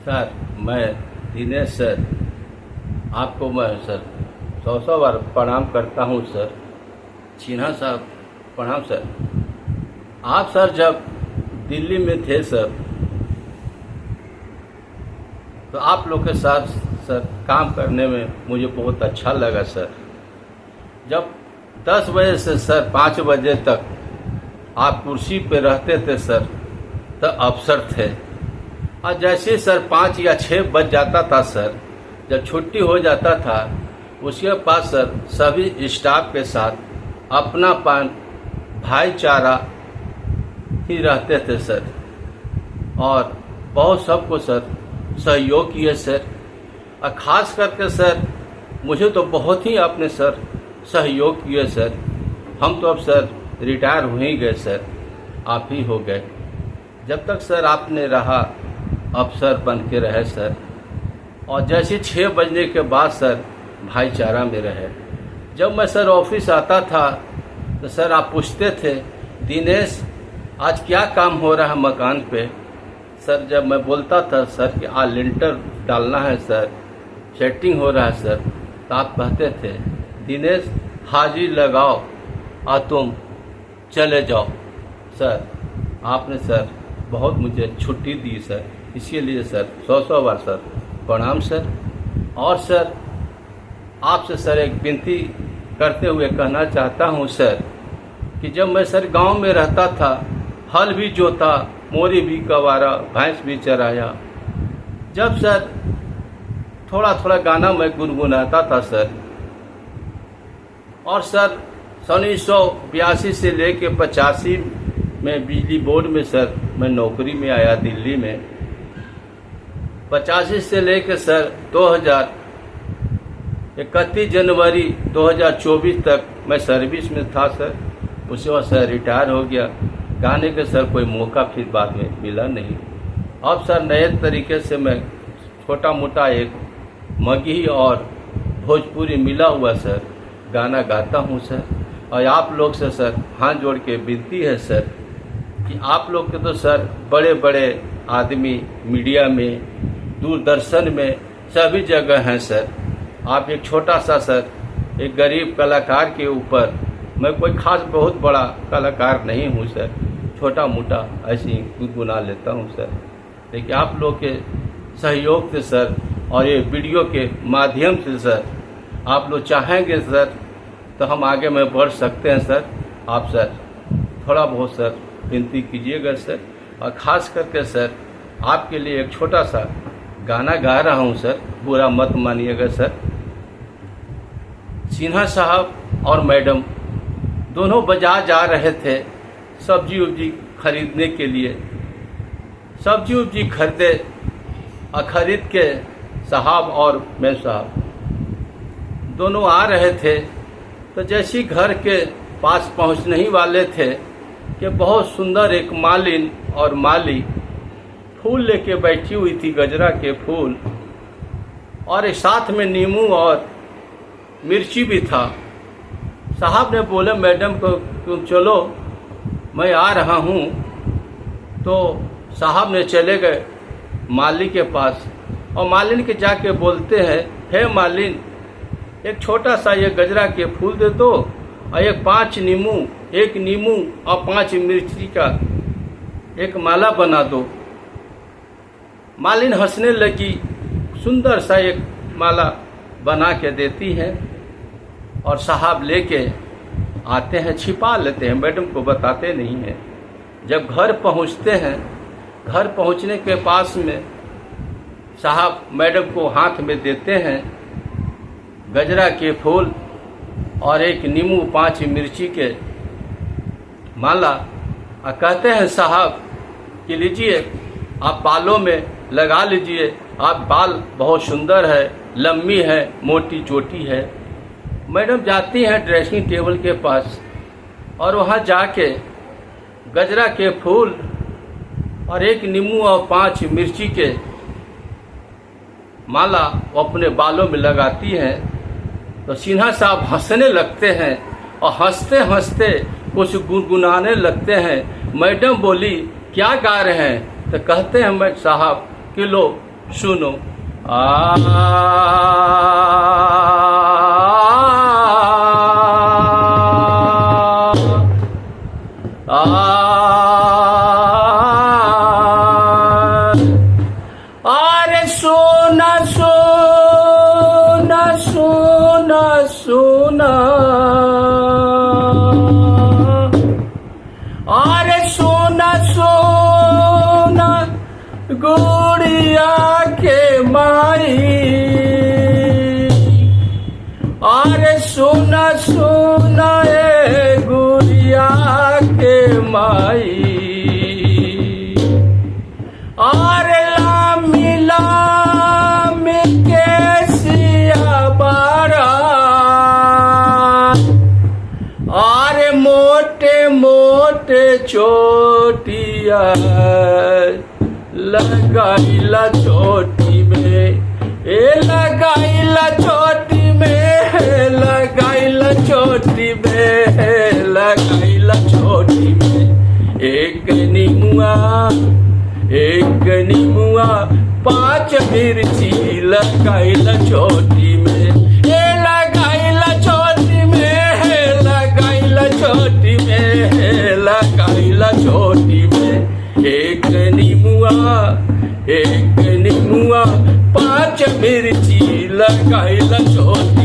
Sir, मैं Dinesh sir, आपको मैं सर सौ बार प्रणाम करता हूँ सर। सिन्हा साहब प्रणाम सर। आप सर जब दिल्ली में थे सर, तो आप लोग के साथ सर काम करने में मुझे बहुत अच्छा लगा सर। जब 10 बजे से सर 5 बजे तक आप कुर्सी पे रहते थे सर, तो अफसर थे। और जैसे सर 5 या 6 बज जाता था सर, जब छुट्टी हो जाता था, उसके बाद सर सभी स्टाफ के साथ अपनापन भाईचारा ही रहते थे सर, और बहुत सबको सर सहयोग किए सर। और ख़ास करके सर मुझे तो बहुत ही आपने सर सहयोग किए सर। हम तो अब सर रिटायर हो ही गए सर, आप ही हो गए। जब तक सर आपने रहा अफसर बन के रहे सर, और जैसे 6 बजने के बाद सर भाईचारा में रहे। जब मैं सर ऑफिस आता था तो सर आप पूछते थे, दिनेश आज क्या काम हो रहा है मकान पे। सर जब मैं बोलता था सर कि आज लिंटर डालना है सर, सेटिंग हो रहा है सर, तो आप कहते थे, दिनेश हाजिरी लगाओ और तुम चले जाओ। सर आपने सर बहुत मुझे छुट्टी दी सर, इसीलिए सर 100 बार सर प्रणाम सर। और सर आपसे सर एक विनती करते हुए कहना चाहता हूँ सर कि जब मैं सर गांव में रहता था, हल भी जोता, मोरी भी कवारा, भैंस भी चराया। जब सर थोड़ा थोड़ा गाना मैं गुनगुनाता था सर, और सर 1982 से लेके 85 में बिजली बोर्ड में सर मैं नौकरी में आया दिल्ली में। 85 से लेकर सर 31 जनवरी 2024 तक मैं सर्विस में था सर। उसके बाद सर रिटायर हो गया। गाने के सर कोई मौका फिर बाद में मिला नहीं। अब सर नए तरीके से मैं छोटा मोटा एक मगही और भोजपुरी मिला हुआ सर गाना गाता हूँ सर। और आप लोग से सर हाथ जोड़ के विनती है सर कि आप लोग के तो सर बड़े बड़े आदमी मीडिया में, दूरदर्शन में, सभी जगह हैं सर। आप एक छोटा सा सर एक गरीब कलाकार के ऊपर, मैं कोई खास बहुत बड़ा कलाकार नहीं हूँ सर, छोटा मोटा ऐसे ही गुनगुना लेता हूँ सर। लेकिन आप लोग के सहयोग से सर और ये वीडियो के माध्यम से सर आप लोग चाहेंगे सर तो हम आगे में बढ़ सकते हैं सर। आप सर थोड़ा बहुत सर विनती कीजिएगा सर। और ख़ास करके सर आपके लिए एक छोटा सा गाना गा रहा हूँ सर, बुरा मत मानिएगा सर। सिन्हा साहब और मैडम दोनों बाजार जा रहे थे सब्जी उब्जी खरीदने के लिए। सब्जी उब्जी खरीदे और ख़रीद के साहब और मैं साहब दोनों आ रहे थे, तो जैसे घर के पास पहुंचने ही वाले थे कि बहुत सुंदर एक मालिन और माली फूल लेके बैठी हुई थी, गजरा के फूल, और एक साथ में नींबू और मिर्ची भी था। साहब ने बोले मैडम को, तुम चलो मैं आ रहा हूँ। तो साहब ने चले गए माली के पास, और मालिन के जाके बोलते हैं, हे मालिन एक छोटा सा ये गजरा के फूल दे दो, और एक 5 नींबू, एक नींबू और 5 मिर्ची का एक माला बना दो। मालिन हंसने लगी, सुंदर सा एक माला बना के देती है, और साहब लेके आते हैं, छिपा लेते हैं, मैडम को बताते नहीं हैं। जब घर पहुंचते हैं, घर पहुंचने के पास में साहब मैडम को हाथ में देते हैं गजरा के फूल और एक नींबू 5 मिर्ची के माला, और कहते हैं साहब कि लीजिए आप बालों में लगा लीजिए, आप बाल बहुत सुंदर है, लंबी है, मोटी चोटी है। मैडम जाती हैं ड्रेसिंग टेबल के पास, और वहाँ जाके गजरा के फूल और एक नींबू और 5 मिर्ची के माला वो अपने बालों में लगाती हैं। तो सिन्हा साहब हंसने लगते हैं, और हंसते हंसते कुछ गुनगुनाने लगते हैं। मैडम बोली क्या गा रहे हैं? तो कहते हैं मैं साहब कि लो सुनो अरे सोना सोना सोना सोना अरे सोना सोना गुड़िया के माई अरे सोना सोना ए गुड़िया के माई अरे लामी लामी के सिया बारा अरे मोटे मोटे चोटिया लगाईला चोटी में लगाईला चोटी में लगाईला चोटी में लगाईला चोटी में एक नीमुआ 5 मिर्ची लगाईला चोटी में लगाईला चोटी में लगाईला चोटी में लगाईला चोटी में एक नीमुआ 5 मिर्ची लगाईला चोटी